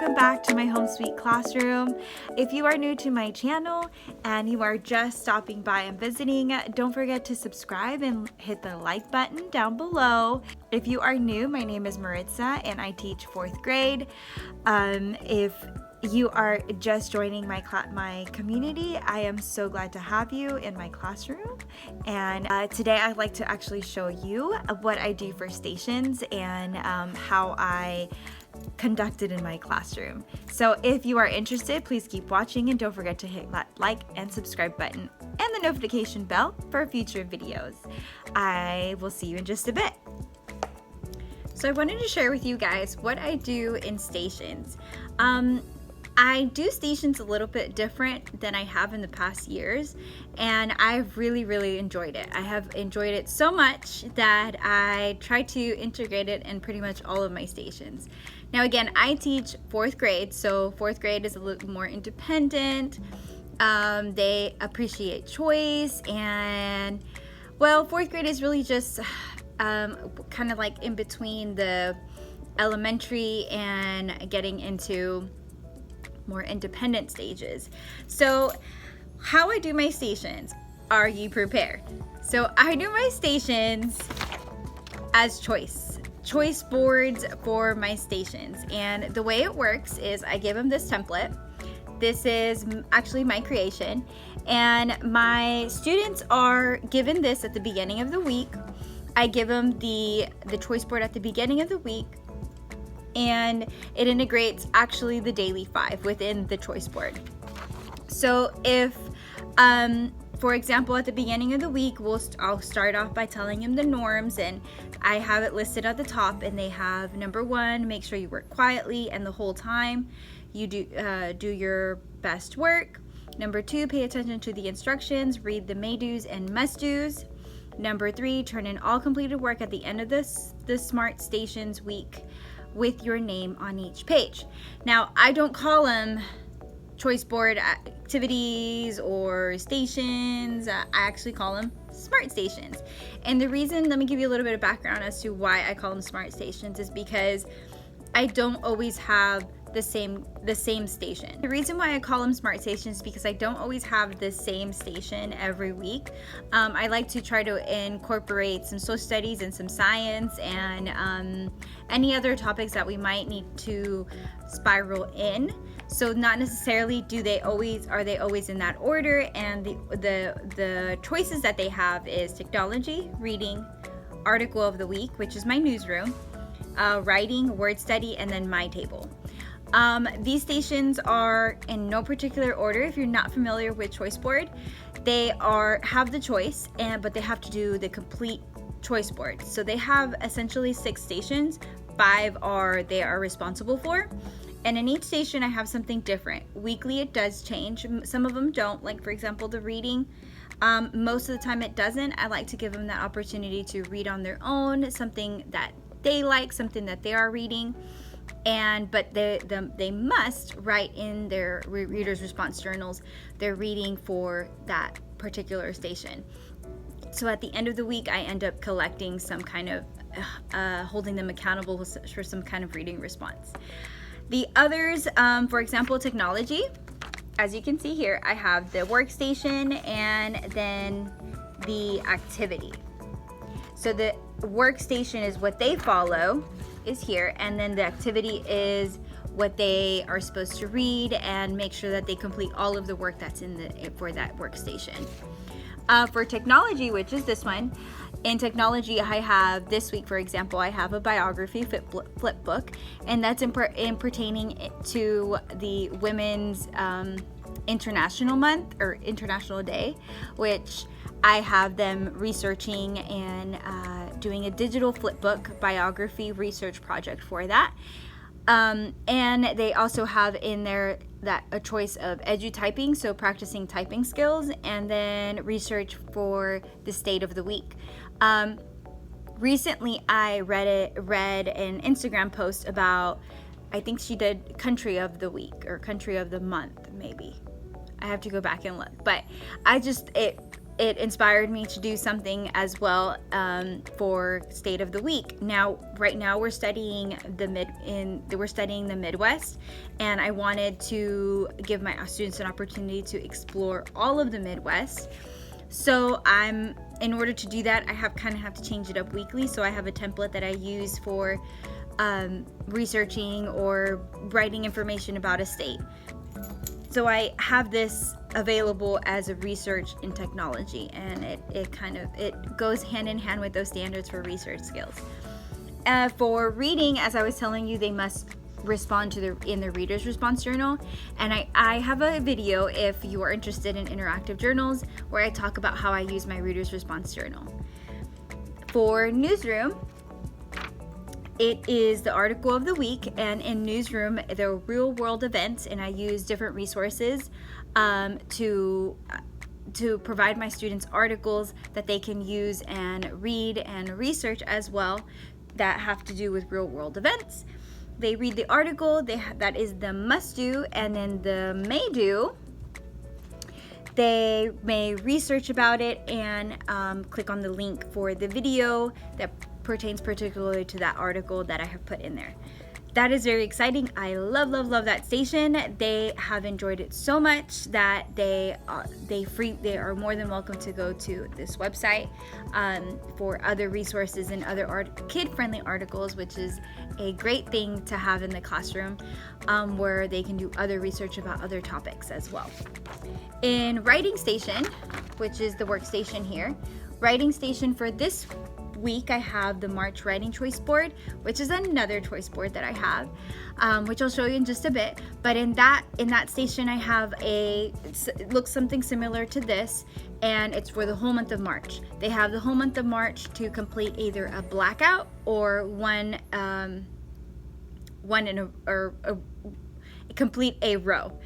welcome back to my home sweet classroom. If you are new to my channel and you are just stopping by and visiting, don't forget to subscribe and hit the like button down below. If you are new, my name is Maritza and I teach 4th grade. If you are just joining my community, I am so glad to have you in my classroom. And today I'd like to actually show you what I do for stations and how I conduct it in my classroom. So if you are interested, please keep watching and don't forget to hit that like and subscribe button and the notification bell for future videos. I will see you in just a bit. So I wanted to share with you guys what I do in stations. I do stations a little bit different than I have in the past years, and I've really enjoyed it. I have enjoyed it so much that I try to integrate it in pretty much all of my stations. Now again, I teach 4th grade, so 4th grade is a little more independent. They appreciate choice, and well, 4th grade is really just kind of like in between the elementary and getting into more independent stages. So how I do my stations, are you prepared? So I do my stations as choice boards for my stations, and the way it works is I give them this template. This is actually my creation, and my students are given this at the beginning of the week. I give them the choice board at the beginning of the week, and it integrates actually the daily 5 within the choice board. So if for example, at the beginning of the week, I'll start off by telling them the norms, and I have it listed at the top, and they have number 1, make sure you work quietly and the whole time you do your best work. Number 2, pay attention to the instructions, read the may-dos and must-dos. Number 3, turn in all completed work at the end of the Smart Stations week with your name on each page. Now, I don't call them choice board activities or stations. I actually call them Smart Stations. And the reason, let me give you a little bit of background as to why I call them Smart Stations, is because I don't always have the same station. The reason why I call them Smart Stations is because I don't always have the same station every week. I like to try to incorporate some social studies and some science and any other topics that we might need to spiral in. So not necessarily are they always in that order, and the choices that they have is technology, reading, article of the week, which is my newsroom, writing, word study, and then my table. These stations are in no particular order. If you're not familiar with choice board, they have the choice, but they have to do the complete choice board. So they have essentially 6 stations. 5 they are responsible for, and in each station I have something different. Weekly it does change. Some of them don't, like for example the reading. Most of the time it doesn't. I like to give them that opportunity to read on their own, something that they like, something that they are reading. But they must write in their reader's response journals their reading for that particular station. So at the end of the week, I end up collecting some kind of holding them accountable for some kind of reading response. The others, for example, technology. As you can see here, I have the workstation and then the activity. So the workstation is what they follow, is here, and then the activity is what they are supposed to read and make sure that they complete all of the work that's for that workstation. For technology, which is this one, in technology I have this week, for example, I have a biography flip book, and that's in pertaining to the Women's International Month or International Day, which I have them researching and doing a digital flip book biography research project for that. And they also have in there a choice of edu-typing, so practicing typing skills, and then research for the state of the week. Recently I read an Instagram post about, I think she did country of the week or country of the month, maybe. I have to go back and look, but it inspired me to do something as well for State of the Week. Now, right now we're studying the Midwest, and I wanted to give my students an opportunity to explore all of the Midwest. So in order to do that, I have to change it up weekly. So I have a template that I use for researching or writing information about a state. So I have this available as a research in technology, and it goes hand in hand with those standards for research skills. For reading, as I was telling you, they must respond in the Reader's Response Journal, and I have a video, if you are interested in interactive journals, where I talk about how I use my Reader's Response Journal. For Newsroom, it is the article of the week, and in Newsroom, they're real world events, and I use different resources to provide my students articles that they can use and read and research as well that have to do with real world events. They read the article, that is the must do, and then the may do, they may research about it and click on the link for the video that pertains particularly to that article that I have put in there. That is very exciting. I love that station. They have enjoyed it so much that they are more than welcome to go to this website for other resources and other kid-friendly articles, which is a great thing to have in the classroom, where they can do other research about other topics as well. In Writing Station, which is the workstation here, Writing Station for this week, I have the March Writing Choice Board, which is another choice board that I have, which I'll show you in just a bit. But in that station, I have it looks something similar to this, and it's for the whole month of March. They have the whole month of March to complete either a blackout or complete a row.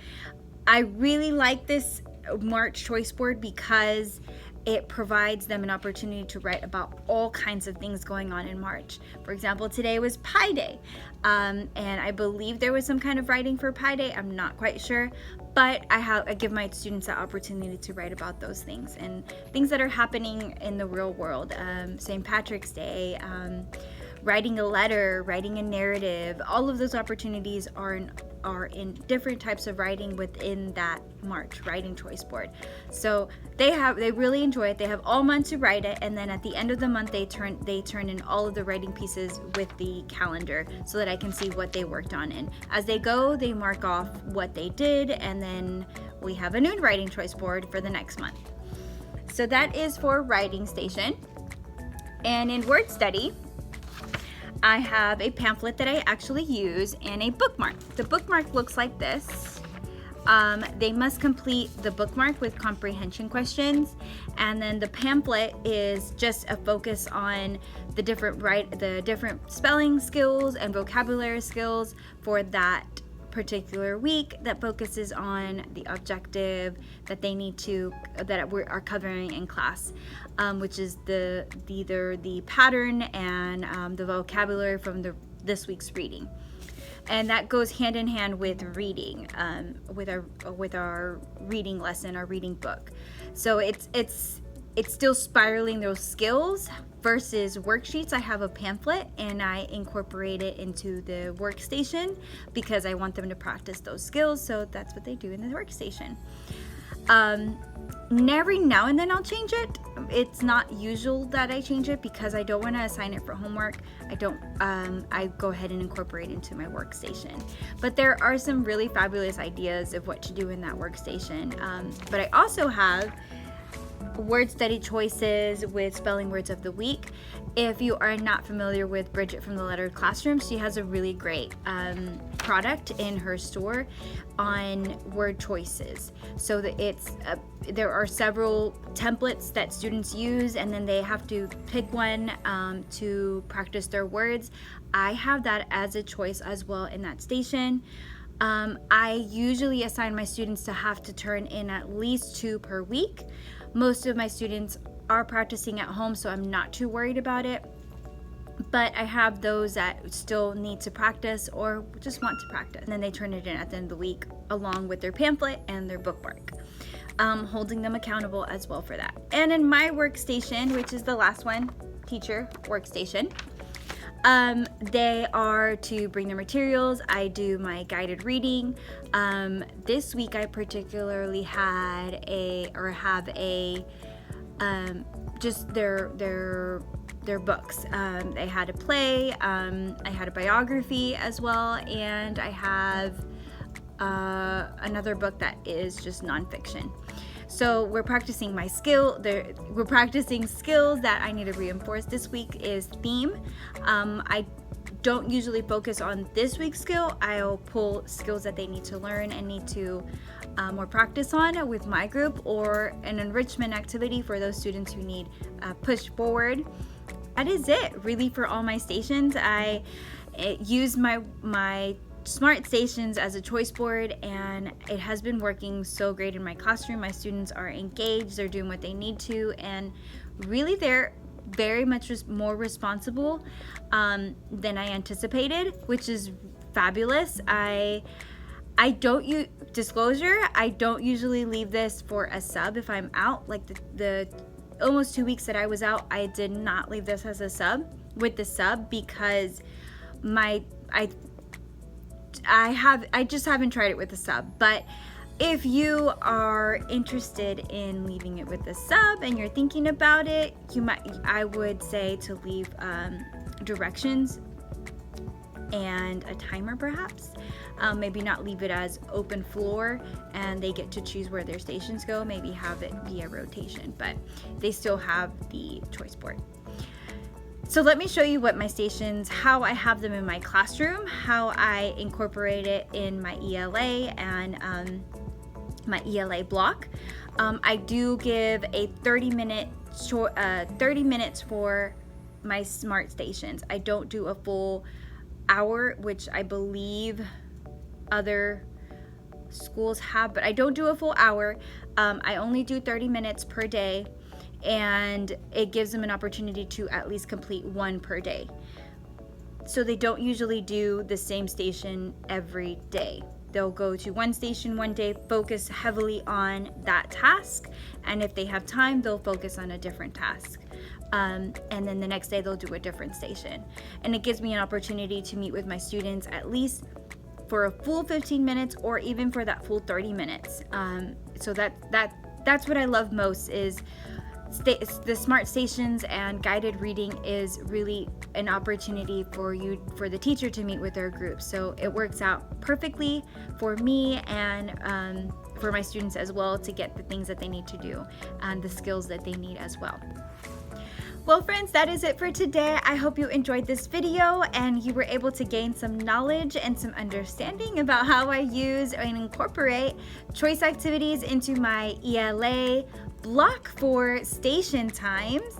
I really like this March choice board because it provides them an opportunity to write about all kinds of things going on in March. For example, today was Pi Day, and I believe there was some kind of writing for Pi Day. I'm not quite sure, but I give my students that opportunity to write about those things and things that are happening in the real world. St. Patrick's Day, writing a letter, writing a narrative. All of those opportunities are in different types of writing within that March Writing Choice Board. So they really enjoy it. They have all month to write it, and then at the end of the month they turn in all of the writing pieces with the calendar so that I can see what they worked on. And as they go, they mark off what they did, and then we have a new Writing Choice Board for the next month. So that is for Writing Station. And in Word Study, I have a pamphlet that I actually use and a bookmark. The bookmark looks like this. They must complete the bookmark with comprehension questions, and then the pamphlet is just a focus on the different spelling skills and vocabulary skills for that particular week, that focuses on the objective that we are covering in class, which is either the pattern and the vocabulary from this week's reading. And that goes hand in hand with reading, with our reading lesson, our reading book. So it's still spiraling those skills. Versus worksheets, I have a pamphlet and I incorporate it into the workstation because I want them to practice those skills. So that's what they do in the workstation. Every now and then I'll change it. It's not usual that I change it because I don't want to assign it for homework. I go ahead and incorporate it into my workstation. But there are some really fabulous ideas of what to do in that workstation. But I also have word study choices with spelling words of the week. If you are not familiar with Bridget from the Lettered Classroom, she has a really great product in her store on word choices. So that there are several templates that students use, and then they have to pick one to practice their words. I have that as a choice as well in that station. I usually assign my students to have to turn in at least 2 per week. Most of my students are practicing at home, so I'm not too worried about it. But I have those that still need to practice or just want to practice. And then they turn it in at the end of the week along with their pamphlet and their bookmark. holding them accountable as well for that. And in my workstation, which is the last one, teacher workstation, they are to bring their materials. I do my guided reading. This week I particularly have just their books. I had a play, I had a biography as well, and I have another book that is just nonfiction. So we're practicing we're practicing skills that I need to reinforce. This week is theme. I don't usually focus on this week's skill. I'll pull skills that they need to learn and need to more practice on with my group, or an enrichment activity for those students who need pushed forward. That is it really for all my stations. I use my Smart Stations as a choice board, and it has been working so great in my classroom. My students are engaged, they're doing what they need to, and really they're very much more responsible than I anticipated, which is fabulous. I don't use disclosure. I don't usually leave this for a sub if I'm out. Like the almost 2 weeks that I was out, I did not leave this as a sub because I just haven't tried it with a sub. But if you are interested in leaving it with a sub and you're thinking about it, I would say to leave directions and a timer perhaps. Maybe not leave it as open floor and they get to choose where their stations go. Maybe have it be a rotation, but they still have the choice board. So let me show you what my stations, how I have them in my classroom, how I incorporate it in my ELA and my ELA block. I do give a 30 minutes for my Smart Stations. I don't do a full hour, which I believe other schools have, but I don't do a full hour. I only do 30 minutes per day, and it gives them an opportunity to at least complete one per day. So they don't usually do the same station every day. They'll go to one station one day, focus heavily on that task, and if they have time, they'll focus on a different task. And then the next day they'll do a different station. And it gives me an opportunity to meet with my students at least for a full 15 minutes or even for that full 30 minutes. So that's what I love most is the Smart Stations, and guided reading is really an opportunity for the teacher to meet with their group. So it works out perfectly for me and for my students as well to get the things that they need to do and the skills that they need as well. Well, friends, that is it for today. I hope you enjoyed this video and you were able to gain some knowledge and some understanding about how I use and incorporate choice activities into my ELA block for station times.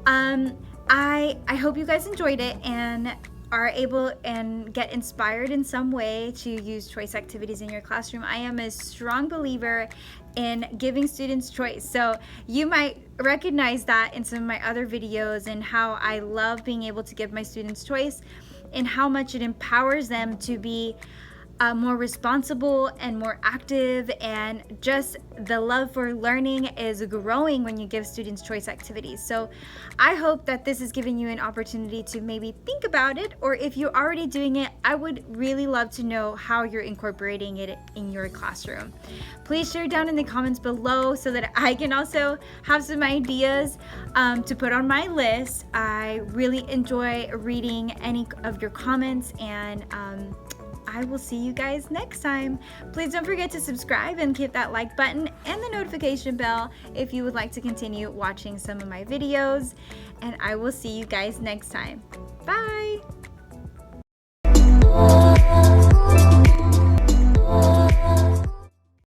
I hope you guys enjoyed it and are able and get inspired in some way to use choice activities in your classroom. I am a strong believer in giving students choice. So you might recognize that in some of my other videos and how I love being able to give my students choice and how much it empowers them to be more responsible and more active, and just the love for learning is growing when you give students choice activities. So I hope that this is giving you an opportunity to maybe think about it, or if you're already doing it, I would really love to know how you're incorporating it in your classroom. Please share down in the comments below so that I can also have some ideas to put on my list. I really enjoy reading any of your comments, and I will see you guys next time. Please don't forget to subscribe and hit that like button and the notification bell if you would like to continue watching some of my videos. And I will see you guys next time. Bye!